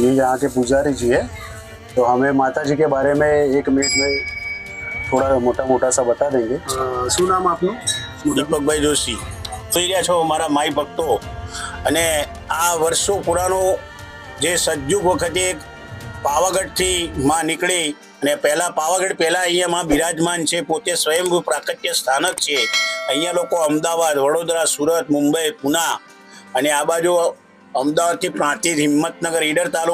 जी यहाँ के पुजारी जी है, तो हमें माता जी के बारे में 1 मिनट में थोड़ा मोटा मोटा सा बता देंगे। શું નામ આપનું? દીપકભાઈ જોશી જોઈ રહ્યા છો અમારા માઈ ભક્તો, અને આ વર્ષો પુરાણો જે સજ્જુગ વખતે એક પાવાગઢથી માં નીકળી અને પાવાગઢ પહેલાં અહીંયા માં બિરાજમાન છે, પોતે સ્વયંભૂ પ્રાકટ્ય સ્થાનક છે. અહીંયા લોકો અમદાવાદ, વડોદરા, સુરત, મુંબઈ, પુના અને આ બાજુ અમદાવાદથી પ્રાંતિજ, હિંમતનગર, ઈડર તાલુકા